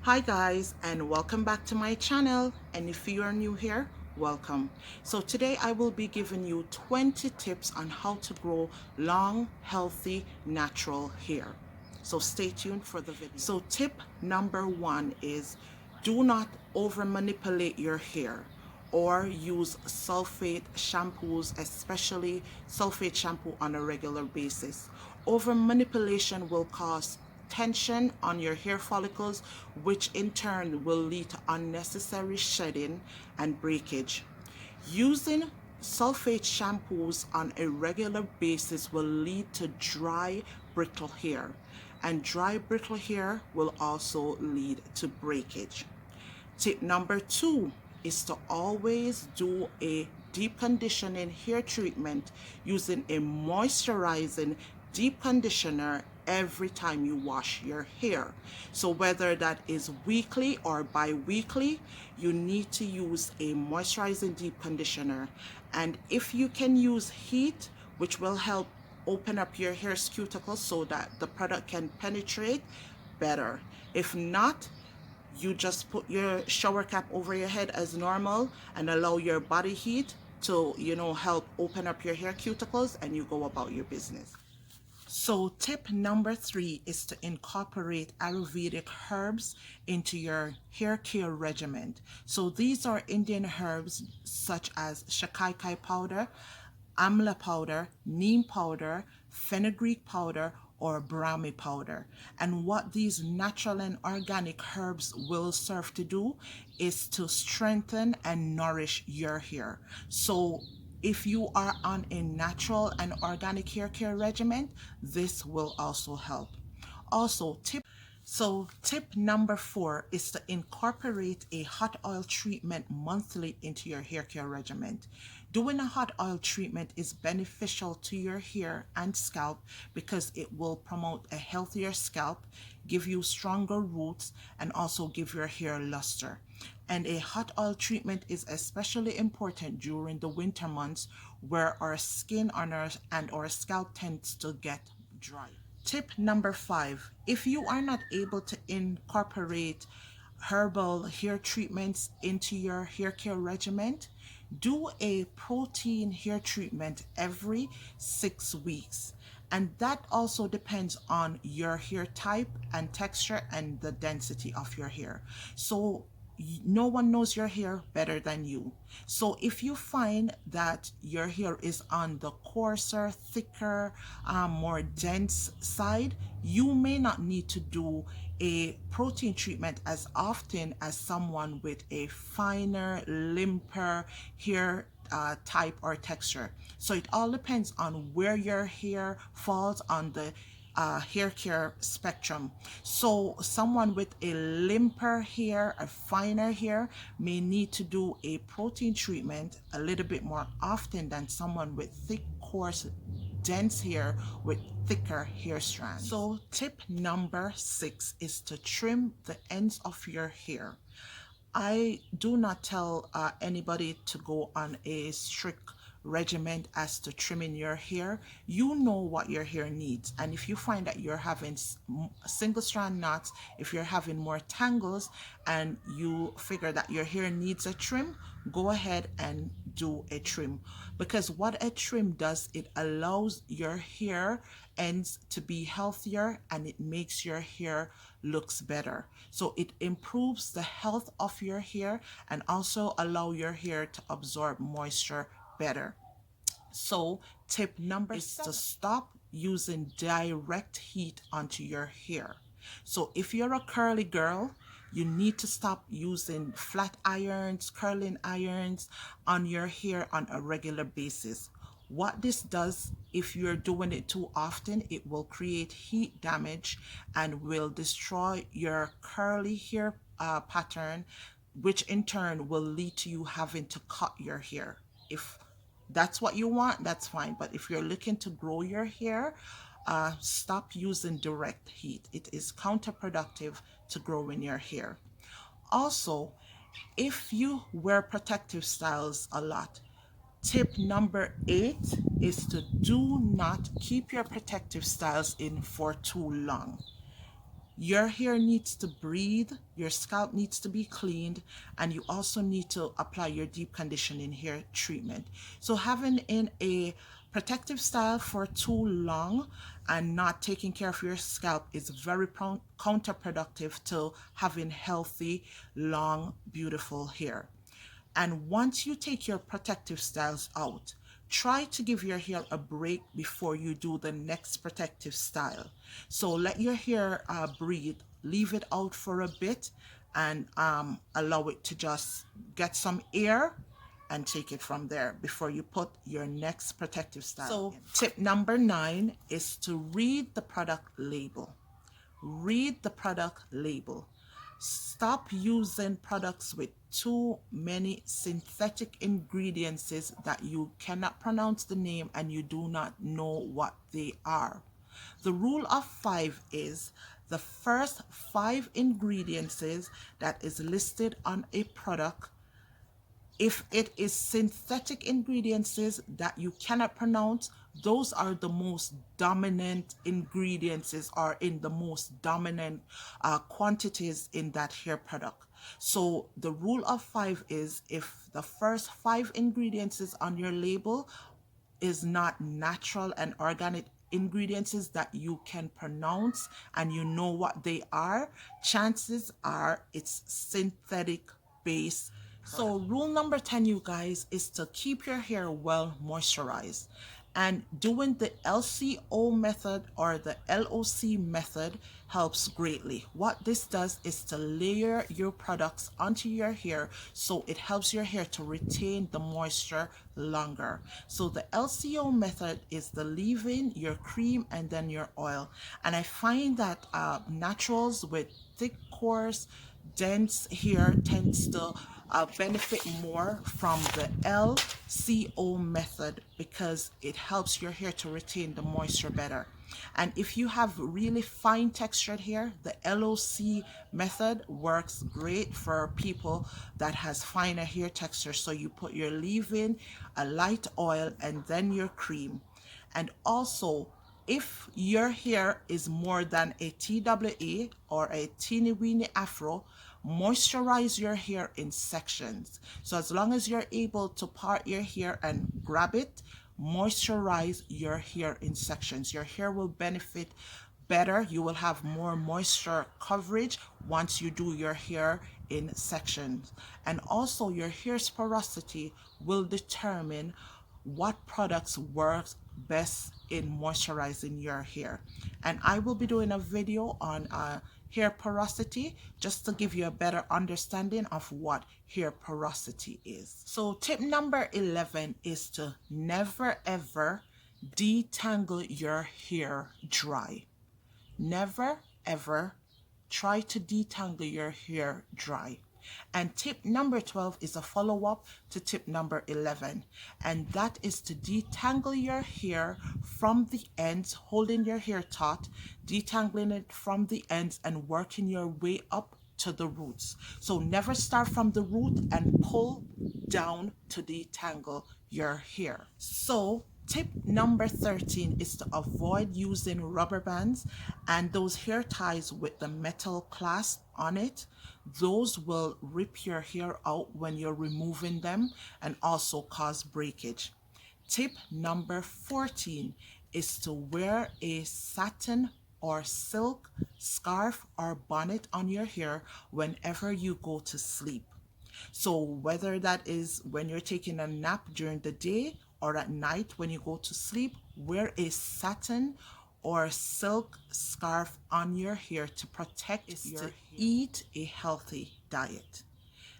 Hi guys, and welcome back to my channel, and if you are new here, welcome. So today I will be giving you 20 tips on how to grow long, healthy, natural hair. So stay tuned for the video. So tip number one is do not over manipulate your hair or use sulfate shampoos, especially sulfate shampoo, on a regular basis. Over manipulation will cause tension on your hair follicles, which in turn will lead to unnecessary shedding and breakage. Using sulfate shampoos on a regular basis will lead to dry, brittle hair, and dry, brittle hair will also lead to breakage. Tip number two is to always do a deep conditioning hair treatment using a moisturizing deep conditioner every time you wash your hair. So whether that is weekly or bi-weekly, you need to use a moisturizing deep conditioner. And if you can use heat, which will help open up your hair's cuticles so that the product can penetrate better. If not, you just put your shower cap over your head as normal and allow your body heat to, help open up your hair cuticles, and you go about your business. So tip number three is to incorporate Ayurvedic herbs into your hair care regimen. So these are Indian herbs such as shakaikai powder, amla powder, neem powder, fenugreek powder, or brahmi powder. And what these natural and organic herbs will serve to do is to strengthen and nourish your hair. So if you are on a natural and organic hair care regimen, this will also help. Also, tip number four is to incorporate a hot oil treatment monthly into your hair care regimen. Doing a hot oil treatment is beneficial to your hair and scalp because it will promote a healthier scalp, give you stronger roots, and also give your hair luster. And a hot oil treatment is especially important during the winter months where our skin and our scalp tends to get dry. Tip number five, if you are not able to incorporate herbal hair treatments into your hair care regimen, do a protein hair treatment every 6 weeks. And that also depends on your hair type and texture and the density of your hair. So no one knows your hair better than you. So if you find that your hair is on the coarser, thicker, more dense side, you may not need to do a protein treatment as often as someone with a finer, limper hair type or texture. So it all depends on where your hair falls on the hair care spectrum. So someone with a limper hair, a finer hair, may need to do a protein treatment a little bit more often than someone with thick, coarse, dense hair with thicker hair strands. So tip number six is to trim the ends of your hair. I do not tell anybody to go on a strict regimen as to trimming your hair. You know what your hair needs, and if you find that you're having single strand knots, if you're having more tangles, and you figure that your hair needs a trim, go ahead and do a trim. Because what a trim does, it allows your hair ends to be healthier and it makes your hair looks better. So it improves the health of your hair and also allow your hair to absorb moisture better. So tip number is to stop using direct heat onto your hair. So if you're a curly girl, you need to stop using flat irons, curling irons on your hair on a regular basis. What this does, if you're doing it too often, it will create heat damage and will destroy your curly hair pattern, which in turn will lead to you having to cut your hair. If that's what you want, that's fine. But if you're looking to grow your hair, stop using direct heat. It is counterproductive to growing your hair. Also, if you wear protective styles a lot, tip number 8 is to do not keep your protective styles in for too long. Your hair needs to breathe, your scalp needs to be cleaned, and you also need to apply your deep conditioning hair treatment. So having in a protective style for too long and not taking care of your scalp is very counterproductive to having healthy, long, beautiful hair. And once you take your protective styles out, try to give your hair a break before you do the next protective style. So let your hair breathe, leave it out for a bit, and allow it to just get some air and take it from there before you put your next protective style. So tip number 9 is to read the product label. Read the product label. Stop using products with too many synthetic ingredients that you cannot pronounce the name and you do not know what they are. The rule of 5 is the first 5 ingredients that is listed on a product, if it is synthetic ingredients that you cannot pronounce, those are the most dominant ingredients or in the most dominant quantities in that hair product. So the rule of 5 is if the first 5 ingredients on your label is not natural and organic ingredients that you can pronounce and you know what they are, chances are it's synthetic based. So rule number 10, you guys, is to keep your hair well moisturized. And doing the LCO method or the LOC method helps greatly. What this does is to layer your products onto your hair so it helps your hair to retain the moisture longer. So the LCO method is the leave-in, your cream, and then your oil. And I find that naturals with thick, coarse, dense hair tends to benefit more from the LCO method because it helps your hair to retain the moisture better. And if you have really fine textured hair, the LOC method works great for people that has finer hair texture. So you put your leave-in, a light oil, and then your cream. And also, if your hair is more than a TWA or a teeny weeny afro, moisturize your hair in sections. So as long as you're able to part your hair and grab it, moisturize your hair in sections. Your hair will benefit better. You will have more moisture coverage once you do your hair in sections. And also your hair's porosity will determine what products work best in moisturizing your hair. And I will be doing a video on hair porosity just to give you a better understanding of what hair porosity is. So tip number 11 is to never ever detangle your hair dry. Never ever try to detangle your hair dry. And tip number 12 is a follow-up to tip number 11, and that is to detangle your hair from the ends, holding your hair taut, detangling it from the ends and working your way up to the roots. So never start from the root and pull down to detangle your hair. So tip number 13 is to avoid using rubber bands and those hair ties with the metal clasp on it. Those will rip your hair out when you're removing them and also cause breakage. Tip number 14 is to wear a satin or silk scarf or bonnet on your hair whenever you go to sleep. So whether that is when you're taking a nap during the day or at night when you go to sleep, wear a satin or silk scarf on your hair to protect your hair. Eat a healthy diet.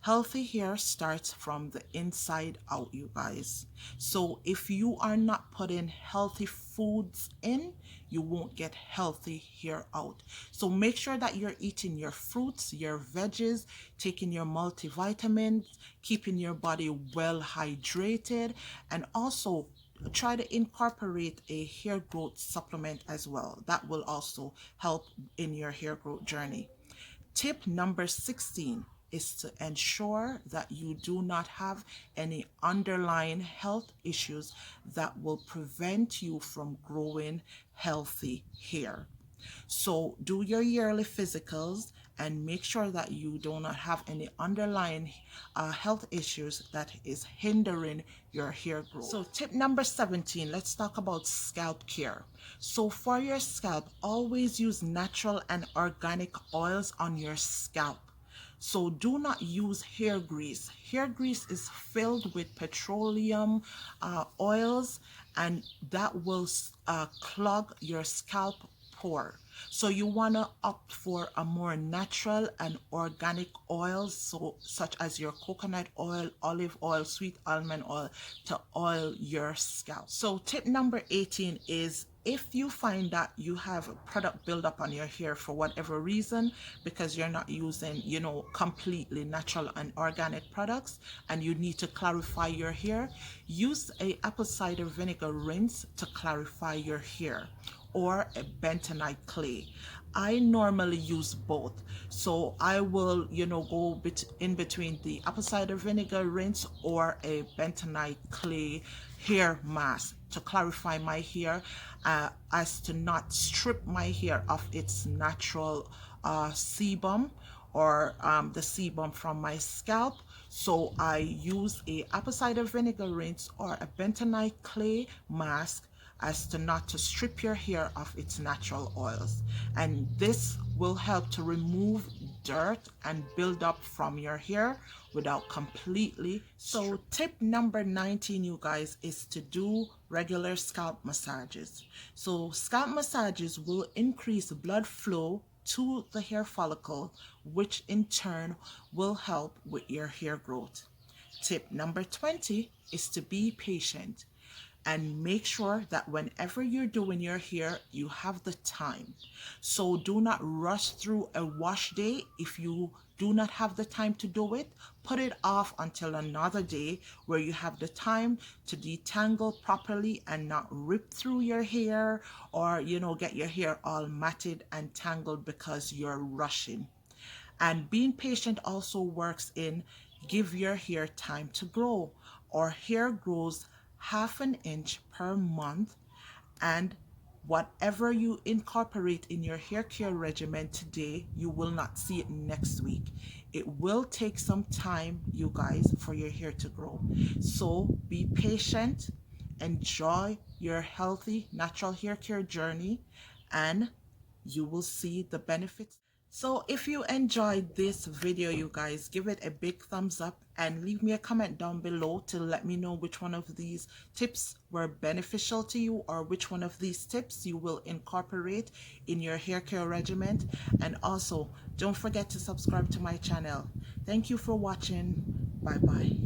Healthy hair starts from the inside out, you guys. So if you are not putting healthy foods in, you won't get healthy hair out. So make sure that you're eating your fruits, your veggies, taking your multivitamins, keeping your body well hydrated, and also try to incorporate a hair growth supplement as well. That will also help in your hair growth journey. Tip number 16 is to ensure that you do not have any underlying health issues that will prevent you from growing healthy hair. So do your yearly physicals and make sure that you do not have any underlying health issues that is hindering your hair growth. So tip number 17, let's talk about scalp care. So for your scalp, always use natural and organic oils on your scalp. So do not use hair grease. Hair grease is filled with petroleum oils, and that will clog your scalp pore. So you want to opt for a more natural and organic oils, so such as your coconut oil, olive oil, sweet almond oil, to oil your scalp. So tip number 18 is, if you find that you have a product buildup on your hair for whatever reason, because you're not using, completely natural and organic products, and you need to clarify your hair, use a apple cider vinegar rinse to clarify your hair, or a bentonite clay. I normally use both. So I will, go in between the apple cider vinegar rinse or a bentonite clay hair mask to clarify my hair, as to not strip my hair of its natural sebum, or the sebum from my scalp. So I use a apple cider vinegar rinse or a bentonite clay mask as to not to strip your hair of its natural oils, and this will help to remove dirt and build up from your hair without completely. So tip number 19, you guys, is to do regular scalp massages. So scalp massages will increase blood flow to the hair follicle, which in turn will help with your hair growth. Tip number 20 is to be patient and make sure that whenever you're doing your hair, you have the time. So do not rush through a wash day. If you do not have the time to do it, put it off until another day where you have the time to detangle properly and not rip through your hair, or get your hair all matted and tangled because you're rushing. And being patient also works in give your hair time to grow. Our hair grows half an inch per month, and whatever you incorporate in your hair care regimen today, you will not see it next week. It will take some time, you guys, for your hair to grow. So be patient, enjoy your healthy natural hair care journey, and you will see the benefits. So if you enjoyed this video, you guys, give it a big thumbs up and leave me a comment down below to let me know which one of these tips were beneficial to you, or which one of these tips you will incorporate in your hair care regimen. And also, don't forget to subscribe to my channel. Thank you for watching. Bye bye.